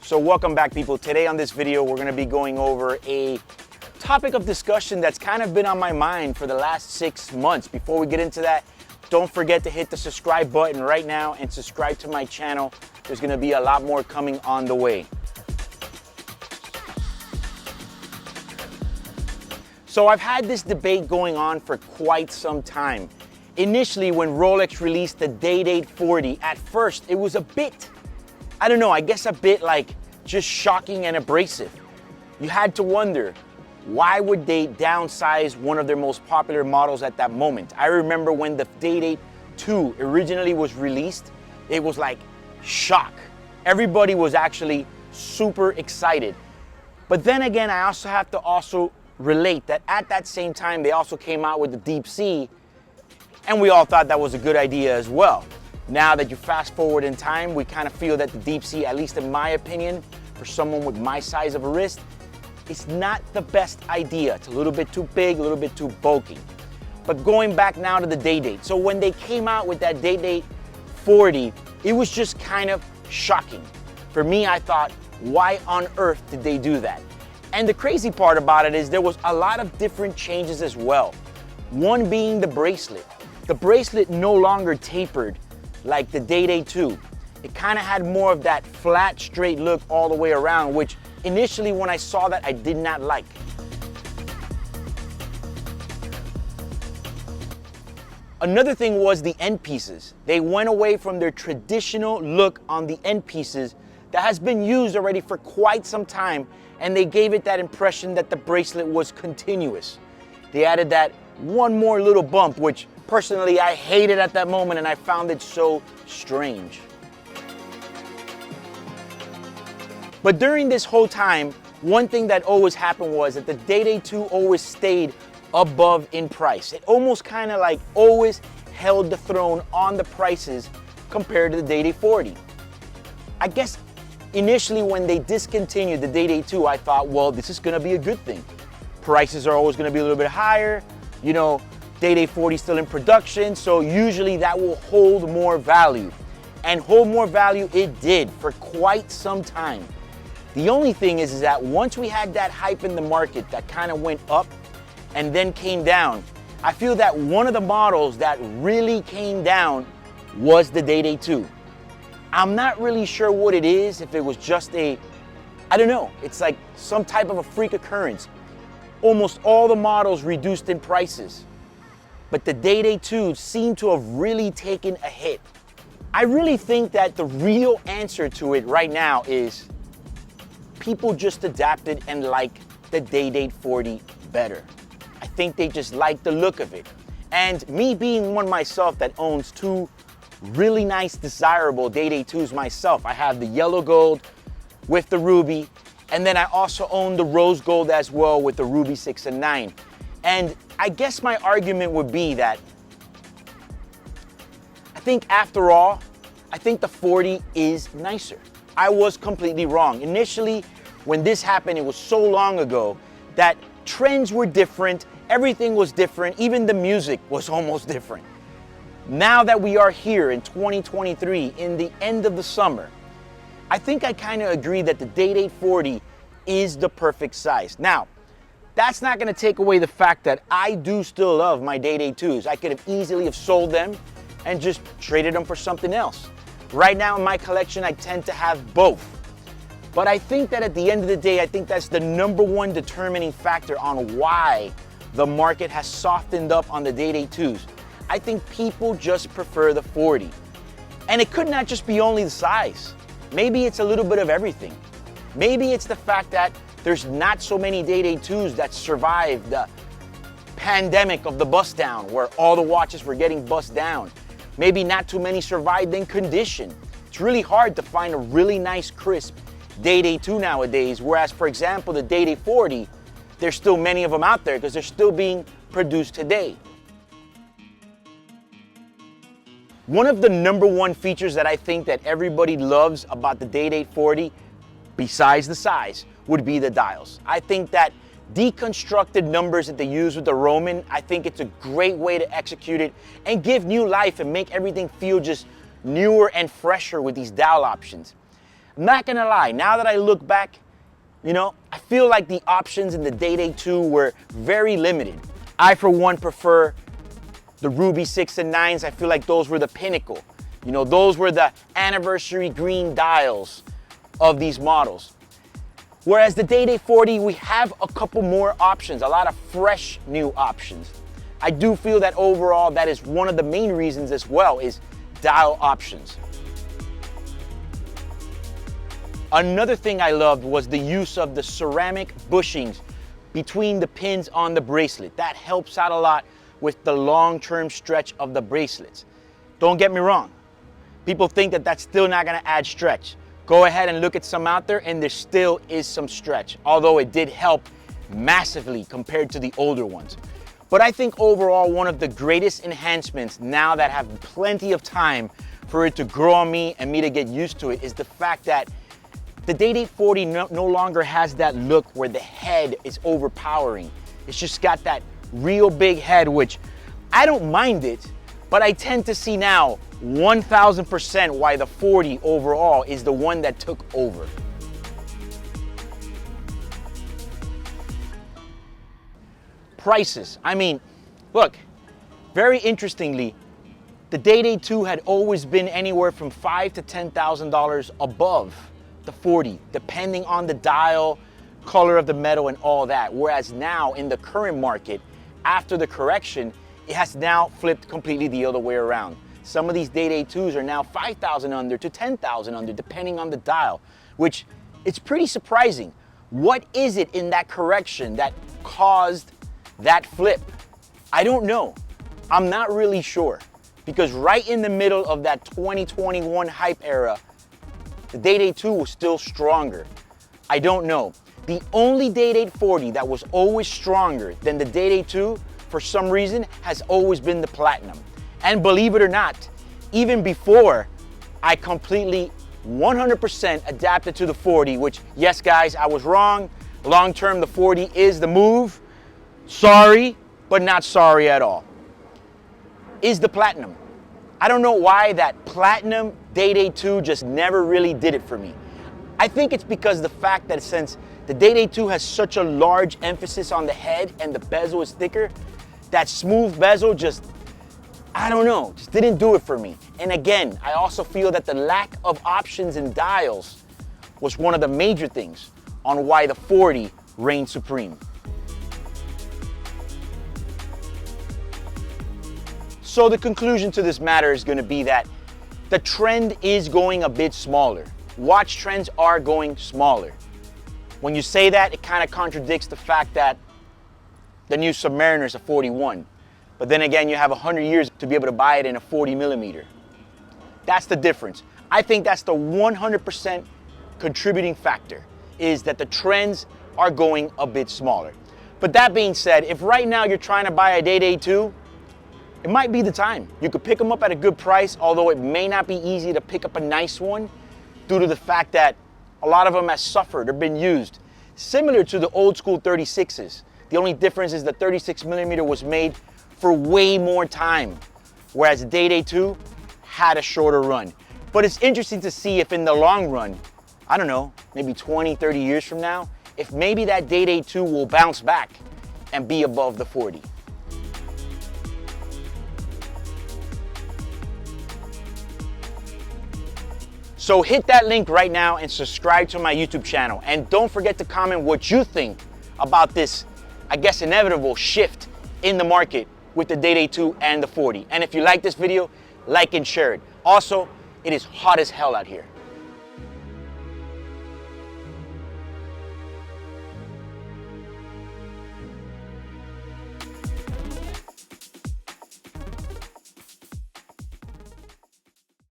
So welcome back, people. Today on this video, we're gonna be going over a topic of discussion that's kind of been on my mind for the last 6 months. Before we get into that, don't forget to hit the subscribe button right now and subscribe to my channel. There's gonna be a lot more coming on the way. So I've had this debate going on for quite some time. Initially, when Rolex released the Day-Date 40, at first it was a bit, I don't know, I guess a bit like just shocking and abrasive. You had to wonder, why would they downsize one of their most popular models at that moment? I remember when the Day-Date 2 originally was released, it was like shock. Everybody was actually super excited. But then again, I also have to relate that at that same time, they also came out with the Deep Sea, and we all thought that was a good idea as well. Now that you fast forward in time, we kind of feel that the Deep Sea, at least in my opinion, for someone with my size of a wrist, it's not the best idea. It's a little bit too big, a little bit too bulky. But going back now to the Day-Date. So when they came out with that Day-Date 40, it was just kind of shocking. For me, I thought, why on earth did they do that? And the crazy part about it is there was a lot of different changes as well. One being the bracelet. The bracelet no longer tapered like the Day-Date 2. It kind of had more of that flat, straight look all the way around, which initially when I saw that, I did not like. Another thing was the end pieces. They went away from their traditional look on the end pieces that has been used already for quite some time, and they gave it that impression that the bracelet was continuous. They added that one more little bump, which personally I hated at that moment, and I found it so strange. But during this whole time, one thing that always happened was that the Day-Date 2 always stayed above in price. It almost kind of like always held the throne on the prices compared to the Day-Date 40. I guess initially when they discontinued the Day-Date 2, I thought, well, this is gonna be a good thing. Prices are always gonna be a little bit higher. You know, Day-Date 40 is still in production, so usually that will hold more value. And hold more value it did for quite some time. The only thing is that once we had that hype in the market that kind of went up and then came down, I feel that one of the models that really came down was the Day-Date 2. I'm not really sure what it is, if it was just I don't know, it's like some type of a freak occurrence. Almost all the models reduced in prices, but the Day-Date 2 seemed to have really taken a hit. I really think that the real answer to it right now is people just adapted and like the Day-Date 40 better. I think they just like the look of it. And me being one myself that owns two really nice, desirable Day-Date 2s myself. I have the yellow gold with the ruby, and then I also own the rose gold as well with the ruby 6 and 9. And I guess my argument would be that I think after all, I think the 40 is nicer. I was completely wrong. Initially, when this happened, it was so long ago that trends were different, everything was different, even the music was almost different. Now that we are here in 2023, in the end of the summer, I think I kind of agree that the Day-Date 40 is the perfect size. Now, that's not going to take away the fact that I do still love my Day-Date 2s. I could have easily have sold them and just traded them for something else. Right now in my collection, I tend to have both. But I think that at the end of the day, I think that's the number one determining factor on why the market has softened up on the Day-Date 2s. I think people just prefer the 40. And it could not just be only the size. Maybe it's a little bit of everything. Maybe it's the fact that there's not so many Day-Date 2s that survived the pandemic of the bust down, where all the watches were getting bust down. Maybe not too many survived in condition. It's really hard to find a really nice, crisp Day-Date 2 nowadays, whereas, for example, the Day-Date 40, there's still many of them out there because they're still being produced today. One of the number one features that I think that everybody loves about the Day-Date 40, besides the size, would be the dials. I think that deconstructed numbers that they use with the Roman, I think it's a great way to execute it and give new life and make everything feel just newer and fresher with these dial options. Not gonna lie, now that I look back, you know, I feel like the options in the Day-Date 2 were very limited. I, for one, prefer the Ruby 6 and 9s. I feel like those were the pinnacle. You know, those were the anniversary green dials of these models. Whereas the Day-Date 40, we have a couple more options, a lot of fresh new options. I do feel that overall that is one of the main reasons as well, is dial options. Another thing I loved was the use of the ceramic bushings between the pins on the bracelet. That helps out a lot with the long-term stretch of the bracelets. Don't get me wrong. People think that that's still not gonna add stretch. Go ahead and look at some out there and there still is some stretch, although it did help massively compared to the older ones. But I think overall one of the greatest enhancements now that have plenty of time for it to grow on me and me to get used to it is the fact that the Day-Date 40 no longer has that look where the head is overpowering. It's just got that real big head, which I don't mind it, but I tend to see now 1000% why the 40 overall is the one that took over. Prices. I mean, look, very interestingly, the Day-Date 2 had always been anywhere from $5,000 to $10,000 above the 40, depending on the dial, color of the metal, and all that. Whereas now in the current market, after the correction, it has now flipped completely the other way around. Some of these Day-Date 2s are now 5,000 under to 10,000 under, depending on the dial, which it's pretty surprising. What is it in that correction that caused that flip? I don't know. I'm not really sure, because right in the middle of that 2021 hype era, the Day-Date 2 was still stronger. I don't know. The only Day-Date 40 that was always stronger than the Day-Date 2, for some reason, has always been the Platinum. And believe it or not, even before I completely 100% adapted to the 40, which, yes guys, I was wrong. Long term, the 40 is the move. Sorry, but not sorry at all. Is the Platinum. I don't know why that Platinum Day-Date 2 just never really did it for me. I think it's because the fact that since the Day-Date 2 has such a large emphasis on the head and the bezel is thicker, that smooth bezel just, I don't know, just didn't do it for me. And again, I also feel that the lack of options and dials was one of the major things on why the 40 reigned supreme. So the conclusion to this matter is going to be that the trend is going a bit smaller. Watch trends are going smaller. When you say that, it kind of contradicts the fact that the new Submariner is a 41. But then again, you have 100 years to be able to buy it in a 40 millimeter. That's the difference. I think that's the 100% contributing factor, is that the trends are going a bit smaller. But that being said, if right now you're trying to buy a Day-Date 2, it might be the time. You could pick them up at a good price, although it may not be easy to pick up a nice one due to the fact that a lot of them have suffered or been used. Similar to the old school 36s. The only difference is the 36 millimeter was made for way more time, whereas the Day-Date 2 had a shorter run. But it's interesting to see if in the long run, I don't know, maybe 20, 30 years from now, if maybe that Day-Date 2 will bounce back and be above the 40. So hit that link right now and subscribe to my YouTube channel. And don't forget to comment what you think about this, I guess, inevitable shift in the market with the Day-Date 2 and the 40. And if you like this video, like and share it. Also, it is hot as hell out here.